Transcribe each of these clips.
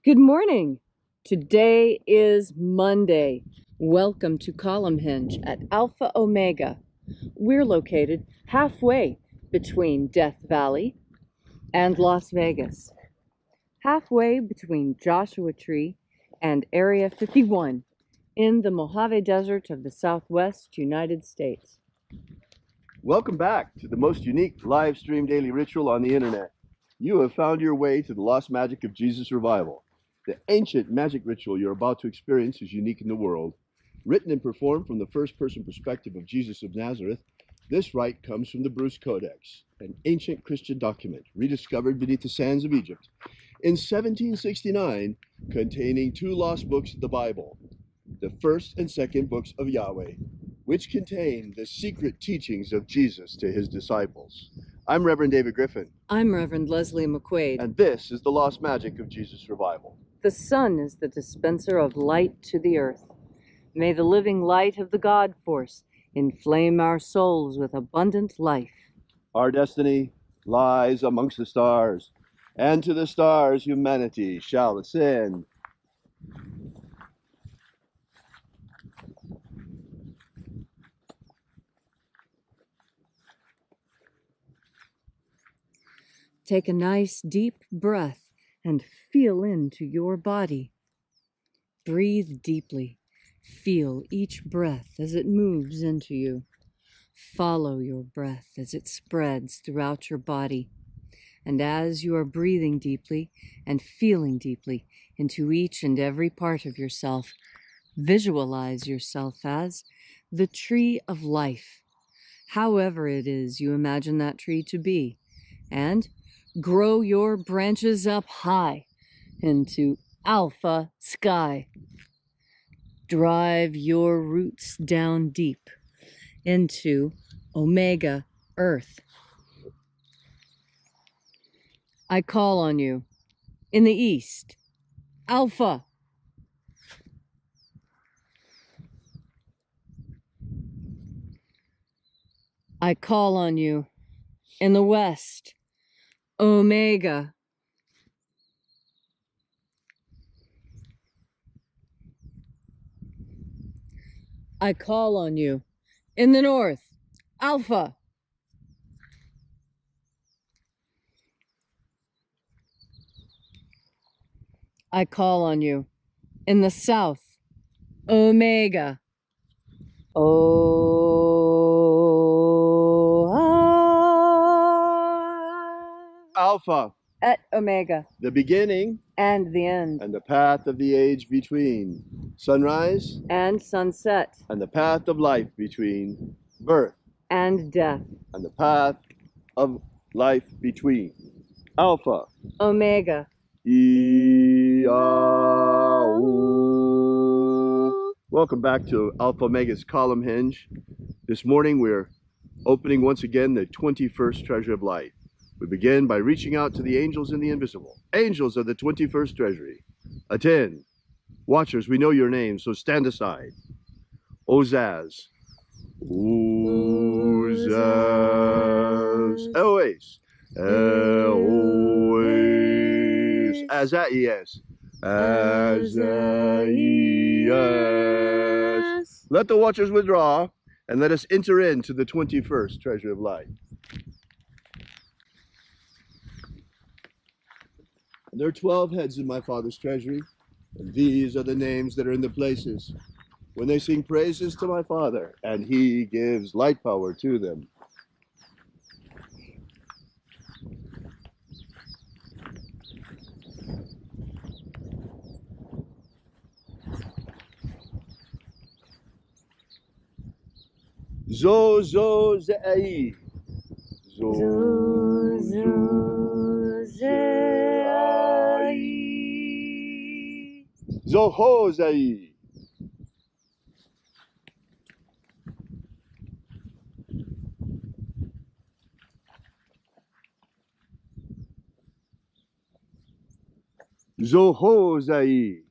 Good morning. Today is Monday. Welcome to Column Hinge at Alpha Omega. We're located halfway between Death Valley and Las Vegas. Halfway between Joshua Tree and Area 51 in the Mojave Desert of the Southwest United States. Welcome back to the most unique live stream daily ritual on the internet. You have found your way to the lost magic of Jesus revival. The ancient magic ritual you're about to experience is unique in the world. Written and performed from the first-person perspective of Jesus of Nazareth, this rite comes from the Bruce Codex, an ancient Christian document rediscovered beneath the sands of Egypt in 1769, containing two lost books of the Bible, the first and second books of Yahweh, which contain the secret teachings of Jesus to his disciples. I'm Reverend David Griffin. I'm Reverend Leslie McQuade. And this is the lost magic of Jesus revival. The sun is the dispenser of light to the earth. May the living light of the God force inflame our souls with abundant life. Our destiny lies amongst the stars, and to the stars humanity shall ascend. Take a nice deep breath and feel into your body. Breathe deeply. Feel each breath as it moves into you. Follow your breath as it spreads throughout your body. And as you are breathing deeply and feeling deeply into each and every part of yourself, visualize yourself as the tree of life, however it is you imagine that tree to be, and grow your branches up high into alpha sky. Drive your roots down deep into omega earth. I call on you in the east, alpha. I call on you in the west, omega. I call on you in the north, alpha. I call on you in the south, omega. Alpha, at omega, the beginning and the end, and the path of the age between, sunrise and sunset, and the path of life between, birth and death, and the path of life between. Alpha, omega, IAOE. Welcome back to Alpha Omega's Column Hinge. This morning we're opening once again the 21st Treasure of Light. We begin by reaching out to the angels in the invisible. Angels of the 21st Treasury. Attend. Watchers, we know your names, so stand aside. Ozaz. Ozaz. Eloes. Eloes. Azaias. Azaias. Let the watchers withdraw, and let us enter into the 21st Treasure of Light. There are 12 heads in my Father's treasury, and these are the names that are in the places when they sing praises to my Father, and he gives light power to them. Zo, zo, ze'ai. Zo, zo, ze'ai. Zoho, ze'ai. Zoho, ze'ai.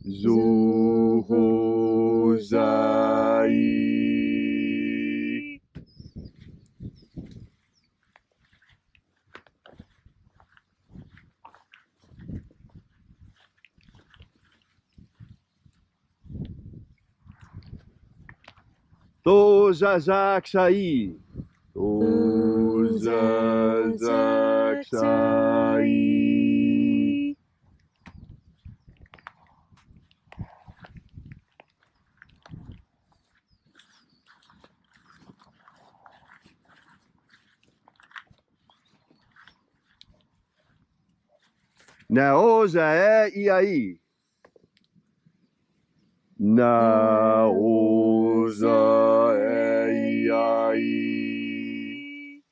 Zoho, ze'ai. Tozazaksai. Tozazaksai. Naozae I. Naozae I.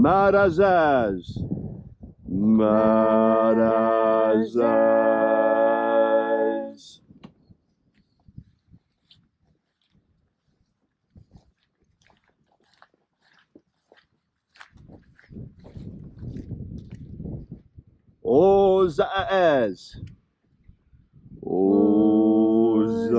Marazaz. Marazaz. Ozaaz. Ozaaz.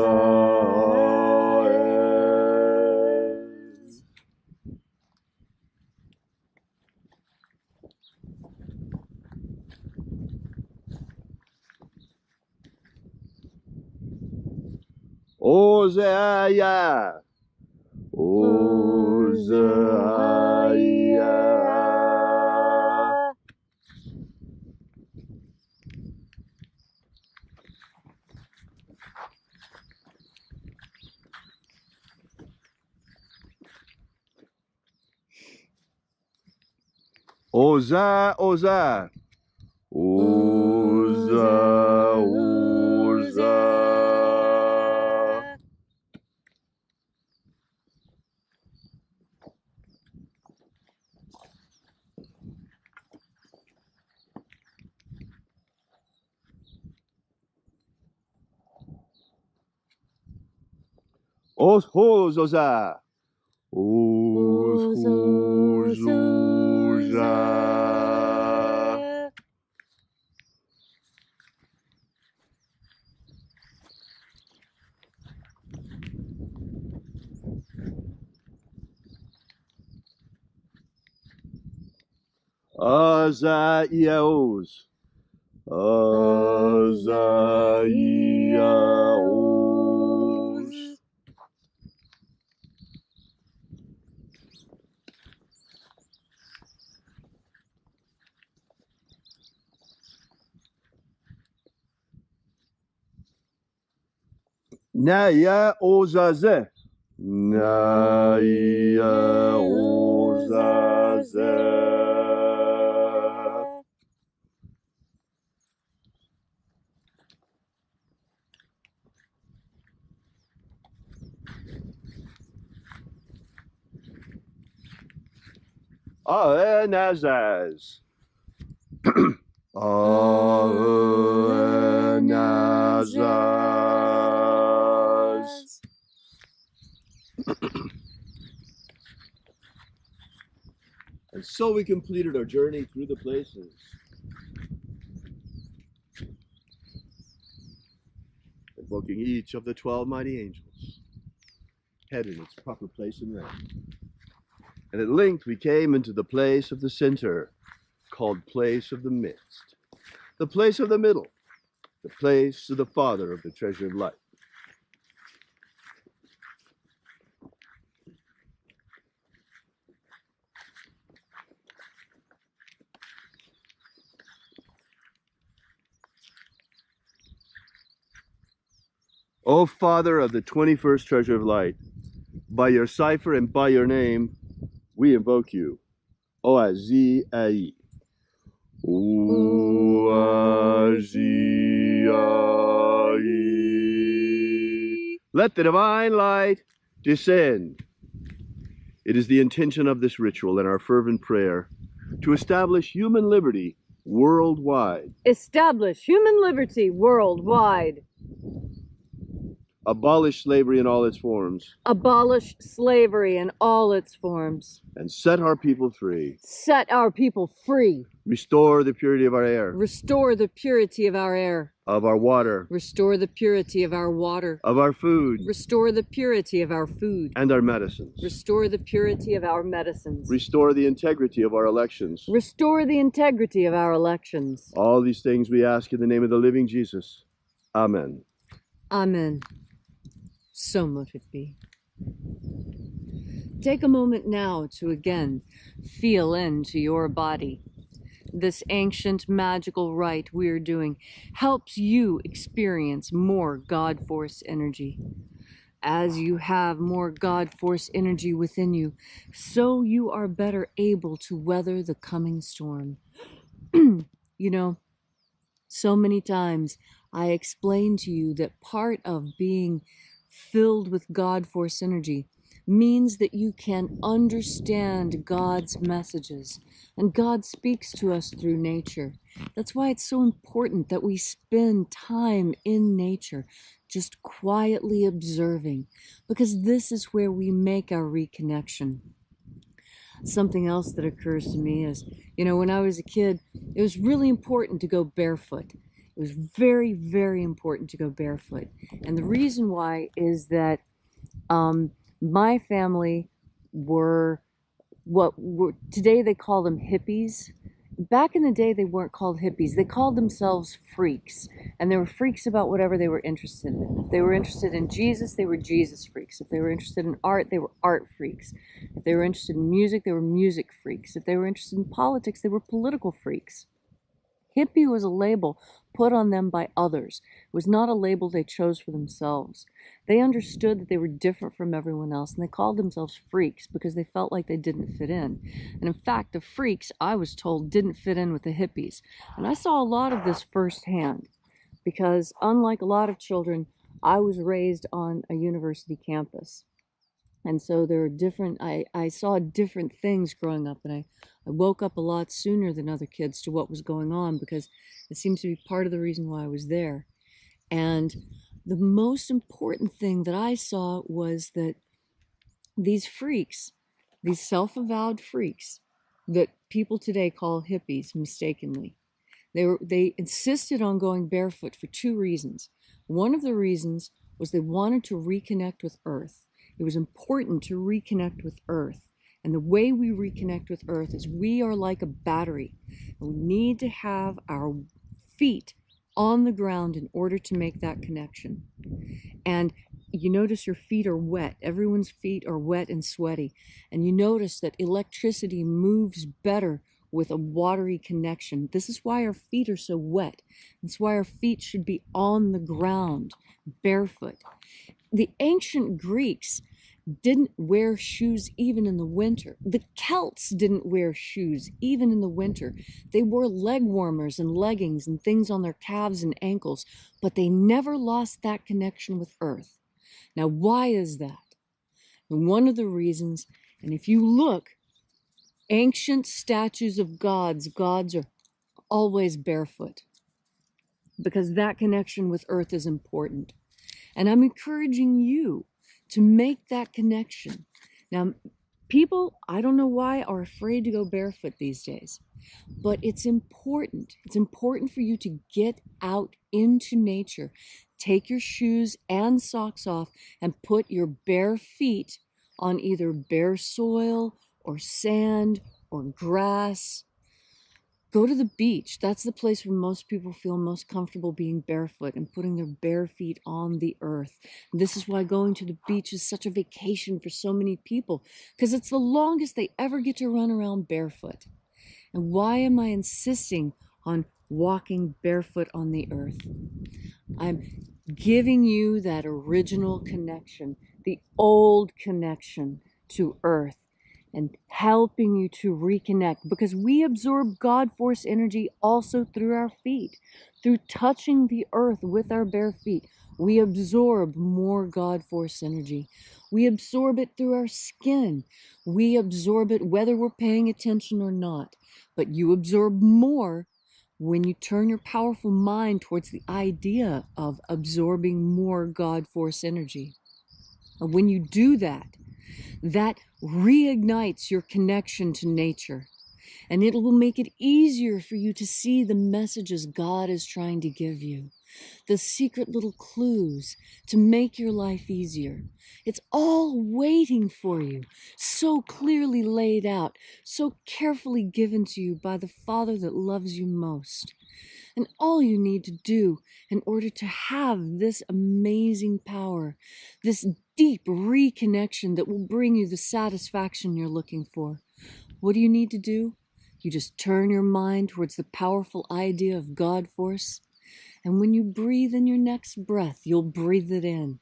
Ozaaya. Ozaaya. Oza, Oza. Oza, Oza. Oza. Oza. IAOEs. IAOEs. Naya Ozaze. Naya Ozaze. Aenazaz. Aenazaz. And so we completed our journey through the places, invoking each of the 12 mighty angels, head in its proper place and rank. And at length we came into the place of the center, called place of the midst, the place of the middle, the place of the Father of the treasure of life. O Father of the 21st treasure of light, by your cipher and by your name, we invoke you. Oazi Ai. Oazi Ai. Let the divine light descend. It is the intention of this ritual and our fervent prayer to establish human liberty worldwide. Establish human liberty worldwide. Abolish slavery in all its forms. Abolish slavery in all its forms. And set our people free. Set our people free. Restore the purity of our air. Restore the purity of our air. of our water, Restore the purity of our water. of our food, Restore the purity of our food. and our medicines. Restore the purity of our medicines. Restore the integrity of our elections. Restore the integrity of our elections. All these things we ask in the name of the living Jesus. Amen. Amen. So mote it be. Take a moment now to again feel into your body. This ancient magical rite we are doing helps you experience more God Force energy. As you have more God Force energy within you, so you are better able to weather the coming storm. You know, so many times I explain to you that part of being filled with God Force energy means that you can understand God's messages, and God speaks to us through nature. That's why it's so important that we spend time in nature, just quietly observing, because this is where we make our reconnection. Something else that occurs to me is, you know, when I was a kid, it was really important to go barefoot. It was very, very important to go barefoot. And the reason why is that my family were today they call them hippies. Back in the day, they weren't called hippies. They called themselves freaks. And they were freaks about whatever they were interested in. If they were interested in Jesus, they were Jesus freaks. If they were interested in art, they were art freaks. If they were interested in music, they were music freaks. If they were interested in politics, they were political freaks. Hippie was a label put on them by others. It was not a label they chose for themselves. They understood that they were different from everyone else, and they called themselves freaks because they felt like they didn't fit in. And in fact, the freaks, I was told, didn't fit in with the hippies. And I saw a lot of this firsthand because, unlike a lot of children, I was raised on a university campus. And so there are different, I saw different things growing up, and I woke up a lot sooner than other kids to what was going on because it seems to be part of the reason why I was there. And the most important thing that I saw was that these freaks, these self-avowed freaks that people today call hippies mistakenly, they insisted on going barefoot for two reasons. One of the reasons was they wanted to reconnect with Earth. It was important to reconnect with Earth. And the way we reconnect with Earth is we are like a battery. And we need to have our feet on the ground in order to make that connection. And you notice your feet are wet. Everyone's feet are wet and sweaty. And you notice that electricity moves better with a watery connection. This is why our feet are so wet. That's why our feet should be on the ground, barefoot. The ancient Greeks didn't wear shoes even in the winter. The Celts didn't wear shoes even in the winter. They wore leg warmers and leggings and things on their calves and ankles, but they never lost that connection with Earth. Now, why is that? And one of the reasons, and if you look, ancient statues of gods are always barefoot because that connection with Earth is important. And I'm encouraging you to make that connection. Now, people, I don't know why, are afraid to go barefoot these days, but it's important. It's important for you to get out into nature. Take your shoes and socks off and put your bare feet on either bare soil or sand or grass. Go to the beach. That's the place where most people feel most comfortable being barefoot and putting their bare feet on the earth. And this is why going to the beach is such a vacation for so many people, because it's the longest they ever get to run around barefoot. And why am I insisting on walking barefoot on the earth? I'm giving you that original connection, the old connection to earth, and helping you to reconnect, because we absorb God Force energy also through our feet. Through touching the earth with our bare feet, we absorb more God Force energy. We absorb it through our skin. We absorb it whether we're paying attention or not. But you absorb more when you turn your powerful mind towards the idea of absorbing more God Force energy. And when you do that, that reignites your connection to nature, and it will make it easier for you to see the messages God is trying to give you. the secret little clues to make your life easier. It's all waiting for you, so clearly laid out, so carefully given to you by the Father that loves you most. And all you need to do in order to have this amazing power, this deep reconnection that will bring you the satisfaction you're looking for, what do you need to do? You just turn your mind towards the powerful idea of God force. And when you breathe in your next breath, you'll breathe it in.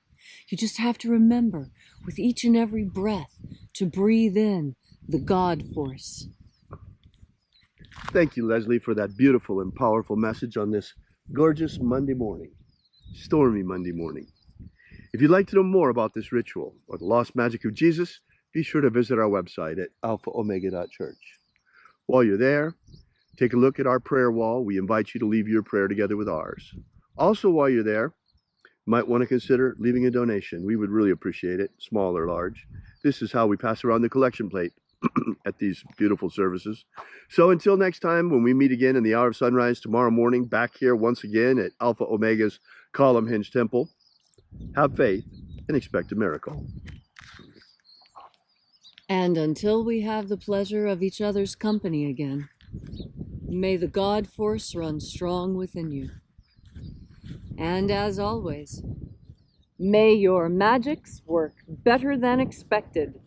You just have to remember with each and every breath to breathe in the God force. Thank you, Leslie, for that beautiful and powerful message on this gorgeous Monday morning, stormy Monday morning. If you'd like to know more about this ritual or the lost magic of Jesus, be sure to visit our website at alphaomega.church. While you're there, take a look at our prayer wall. We invite you to leave your prayer together with ours. Also, while you're there, you might want to consider leaving a donation. We would really appreciate it, small or large. This is how we pass around the collection plate at these beautiful services. So until next time, when we meet again in the hour of sunrise tomorrow morning, back here once again at Alpha Omega's Column Hinge Temple, have faith and expect a miracle. And until we have the pleasure of each other's company again, may the God force run strong within you. And as always, may your magics work better than expected.